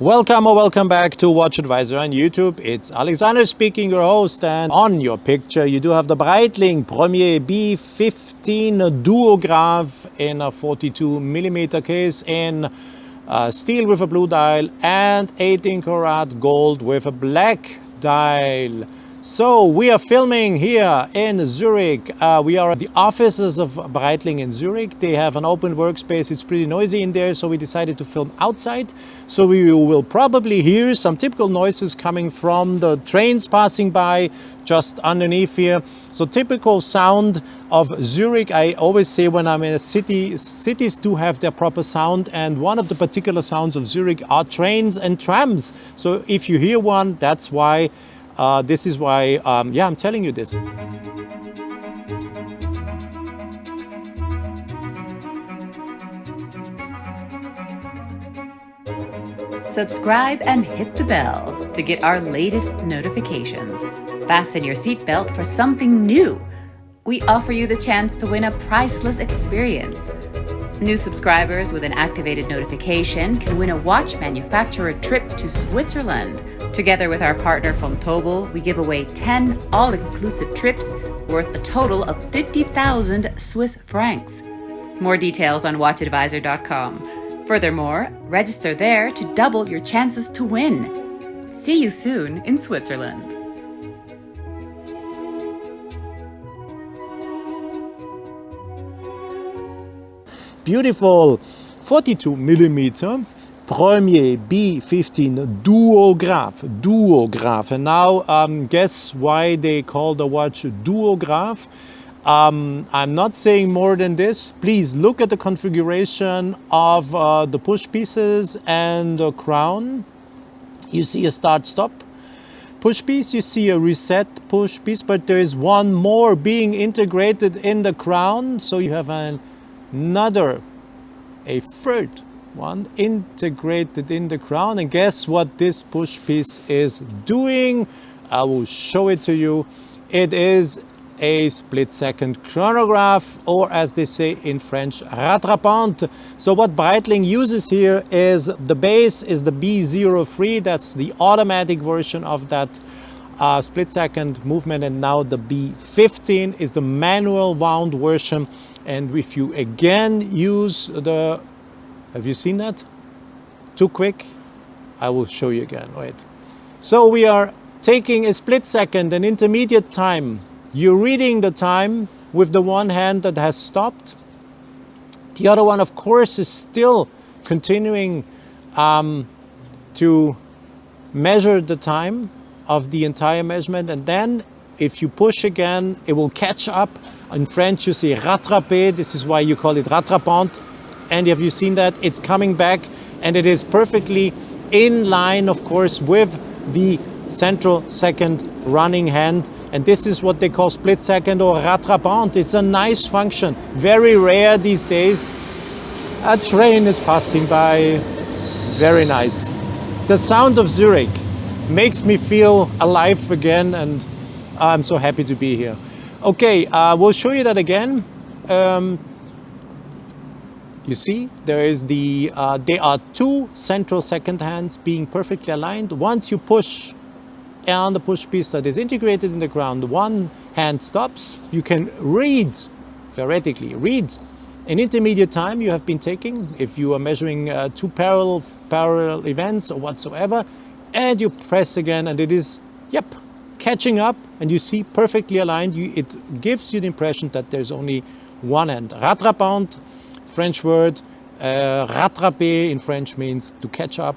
Welcome or welcome back to WatchAdvisor on YouTube. It's Alexander speaking, your host, and on your picture you do have the Breitling Premier B15 Duograph in a 42mm case in steel with a blue dial and 18 karat gold with a black dial. So we are filming here in Zurich. We are at the offices of Breitling in Zurich. They have an open workspace. It's pretty noisy in there, so we decided to film outside. So we will probably hear some typical noises coming from the trains passing by just underneath here. So typical sound of Zurich. I always say when I'm in a city, cities do have their proper sound, and one of the particular sounds of Zurich are trains and trams. So if you hear one, that's why. This is why, I'm telling you this. Subscribe and hit the bell to get our latest notifications. Fasten your seatbelt for something new. We offer you the chance to win a priceless experience. New subscribers with an activated notification can win a watch manufacturer trip to Switzerland. Together with our partner from Tobel, we give away 10 all-inclusive trips worth a total of 50,000 Swiss francs. More details on WatchAdvisor.com. Furthermore, register there to double your chances to win. See you soon in Switzerland. Beautiful 42mm Premier B15 Duograph. And now guess why they call the watch Duograph. I'm not saying more than this. Please look at the configuration of the push pieces and the crown. You see a start-stop push piece, you see a reset push piece, but there is one more being integrated in the crown. So you have a third one integrated in the crown, and guess what this push piece is doing? I will show it to you. It is a split-second chronograph, or as they say in French, rattrapante. So what Breitling uses here is the base is the B03, that's the automatic version of that split-second movement, and now the B15 is the manual wound version. And if you again use the, have you seen that? Too quick? I will show you again, wait. So we are taking a split second, an intermediate time. You're reading the time with the one hand that has stopped. The other one, of course, is still continuing to measure the time of the entire measurement. And then if you push again, it will catch up. In French, you say rattraper. This is why you call it rattrapante. And have you seen that? It's coming back, and it is perfectly in line, of course, with the central second running hand. And this is what they call split second or rattrapante. It's a nice function. Very rare these days. A train is passing by. Very nice. The sound of Zurich makes me feel alive again, and I'm so happy to be here. Okay, we'll show you that again. You see, there are two central second hands being perfectly aligned. Once you push on the push piece that is integrated in the ground, one hand stops. You can theoretically read an intermediate time you have been taking if you are measuring two parallel events or whatsoever, and you press again, and it is, catching up, and you see perfectly aligned. It gives you the impression that there's only one hand. Rattrapante, French word, rattraper in French means to catch up,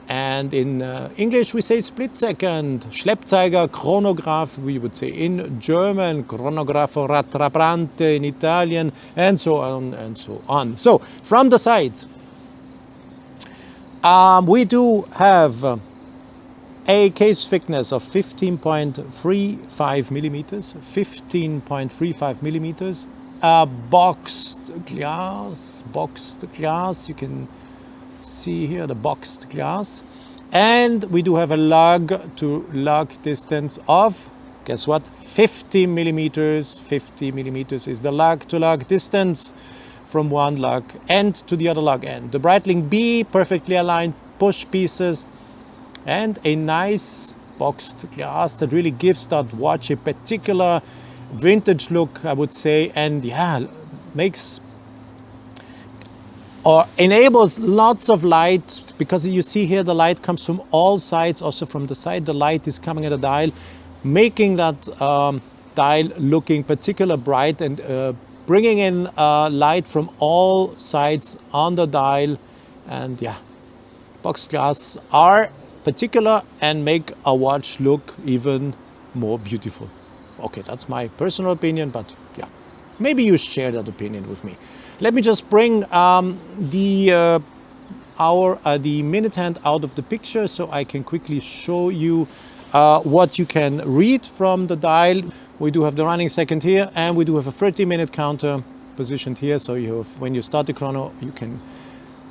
and in English we say split second. Schleppzeiger, chronograph, we would say in German, chronograph, rattrapante in Italian, and so on and so on. So from the side, we do have a case thickness of 15.35 millimeters, 15.35 millimeters. Boxed glass, you can see here the boxed glass. And we do have a lug-to-lug distance of, guess what, 50 millimeters. 50 millimeters is the lug-to-lug distance from one lug end to the other lug end. The Breitling B perfectly aligned push pieces, and a nice boxed glass that really gives that watch a particular vintage look, I would say, and yeah, makes or enables lots of light, because you see here the light comes from all sides, also from the side the light is coming at the dial, making that dial looking particularly bright and bringing in light from all sides on the dial. And yeah, boxed glass are particular and make a watch look even more beautiful. Okay, that's my personal opinion, but yeah, maybe you share that opinion with me. Let me just bring the minute hand out of the picture so I can quickly show you what you can read from the dial. We do have the running second here, and we do have a 30-minute counter positioned here. So you have, when you start the chrono, you can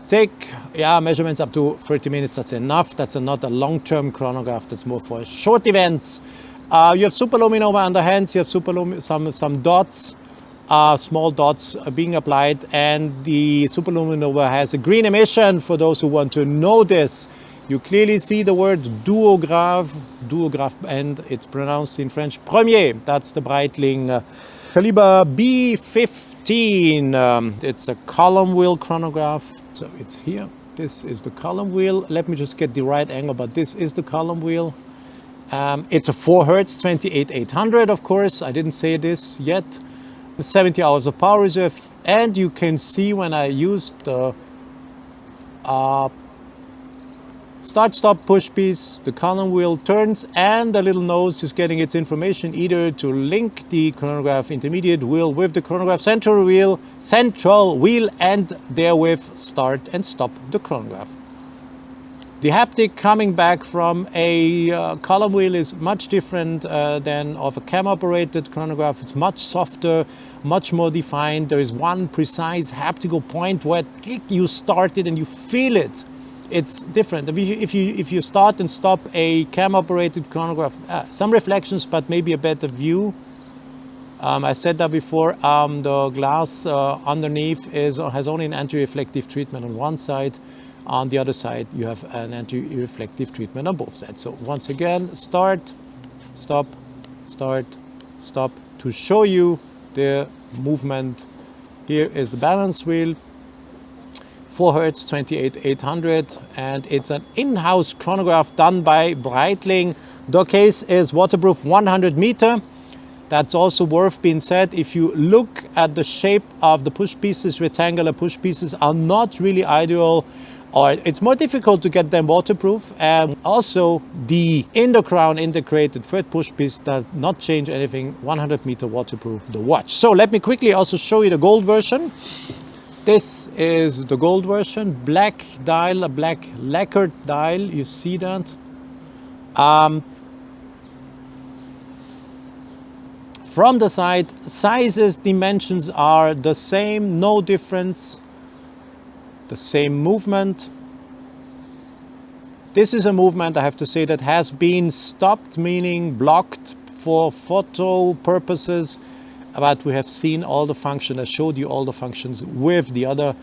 take measurements up to 30 minutes. That's enough. That's not a long-term chronograph. That's more for short events. You have superluminova on the hands. You have some dots. Small dots being applied, and the superluminova has a green emission. For those who want to know this, you clearly see the word duograph, and it's pronounced in French premier. That's the Breitling Caliber B15. It's a column wheel chronograph, so it's here. This is the column wheel. Let me just get the right angle, but this is the column wheel. It's a 4 Hertz 28800, of course. I didn't say this yet. 70 hours of power reserve, and you can see when I used the start-stop push piece, the column wheel turns, and the little nose is getting its information either to link the chronograph intermediate wheel with the chronograph central wheel, and therewith start and stop the chronograph. The haptic coming back from a column wheel is much different than of a cam-operated chronograph. It's much softer, much more defined. There is one precise haptical point where you start it and you feel it. It's different. If you start and stop a cam-operated chronograph, some reflections, but maybe a better view. I said that before. The glass underneath has only an anti-reflective treatment on one side. On the other side, you have an anti-reflective treatment on both sides. So once again, start, stop, start, stop, to show you the movement. Here is the balance wheel, 4 Hertz 28800, and it's an in-house chronograph done by Breitling. The case is waterproof 100 meter. That's also worth being said. If you look at the shape of the push pieces, rectangular push pieces are not really ideal, or it's more difficult to get them waterproof. And also the in the crown integrated thread push piece does not change anything. 100 meter waterproof the watch. So let me quickly also show you the gold version. This is the gold version, black dial, a black lacquered dial. You see that. From the side, sizes, dimensions are the same, no difference. The same movement. This is a movement, I have to say, that has been stopped, meaning blocked for photo purposes, but we have seen all the functions. I showed you all the functions with the other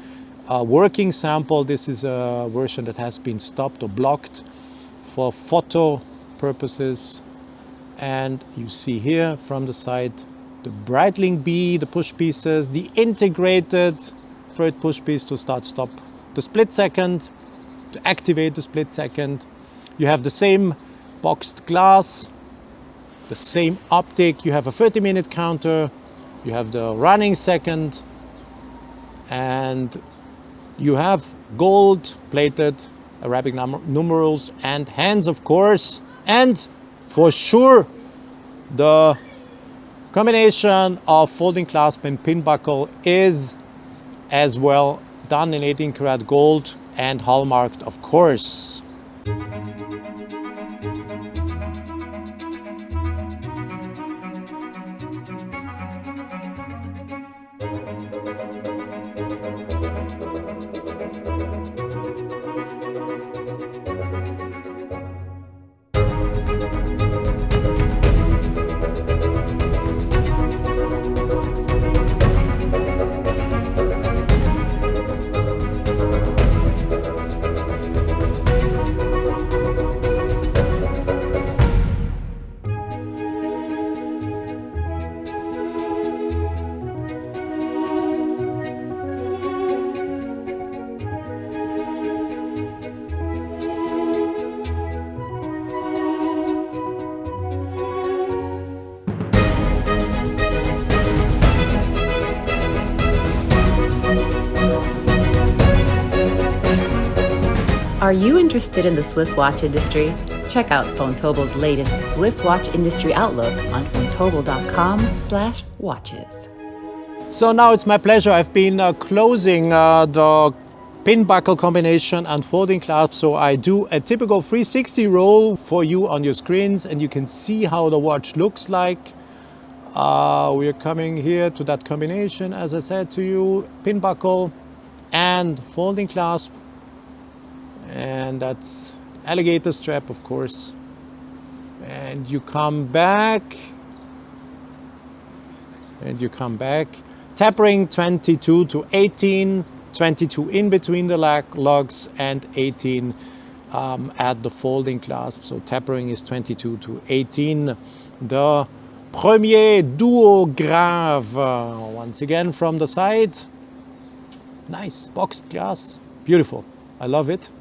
working sample. This is a version that has been stopped or blocked for photo purposes. And you see here from the side the Breitling B, the push pieces, the integrated third push piece to start stop the split second, to activate the split second. You have the same boxed glass, the same optic. You have a 30-minute counter, you have the running second, and you have gold plated Arabic numerals and hands, of course, and for sure the combination of folding clasp and pin buckle is as well done in 18 karat gold and hallmarked, of course. Are you interested in the Swiss watch industry? Check out Fontobel's latest Swiss watch industry outlook on fontobel.com/watches. So now it's my pleasure. I've been closing the pin buckle combination and folding clasp. So I do a typical 360 roll for you on your screens, and you can see how the watch looks like. We're coming here to that combination, as I said to you, pin buckle and folding clasp. And that's alligator strap, of course. And you come back. And you come back. Tapering 22 to 18, 22 in between the lugs, and 18 at the folding clasp. So tapering is 22 to 18. The Premier Duograph, once again from the side. Nice, boxed glass, beautiful, I love it.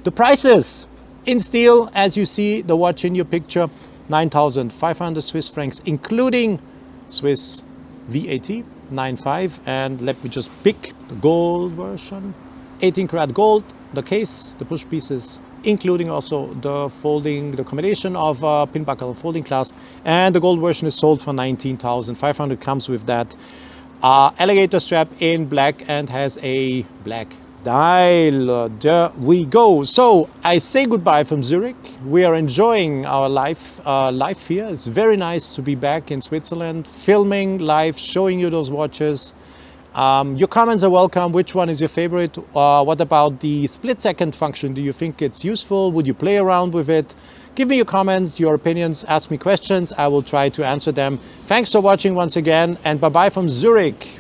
The prices in steel, as you see the watch in your picture, 9,500 Swiss francs, including Swiss VAT, 9.5. And let me just pick the gold version, 18 karat gold, the case, the push pieces, including also the folding, the combination of pin buckle and folding clasp. And the gold version is sold for 19,500, comes with that alligator strap in black and has a black dial. There we go. So I say goodbye from Zurich. We are enjoying our life here. It's very nice to be back in Switzerland, filming live, showing you those watches. Your comments are welcome. Which one is your favorite? What about the split-second function? Do you think it's useful? Would you play around with it? Give me your comments, your opinions, ask me questions. I will try to answer them. Thanks for watching once again, and bye-bye from Zurich.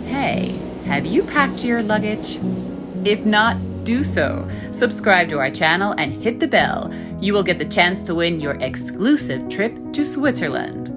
Hey, have you packed your luggage? If not, do so. Subscribe to our channel and hit the bell. You will get the chance to win your exclusive trip to Switzerland.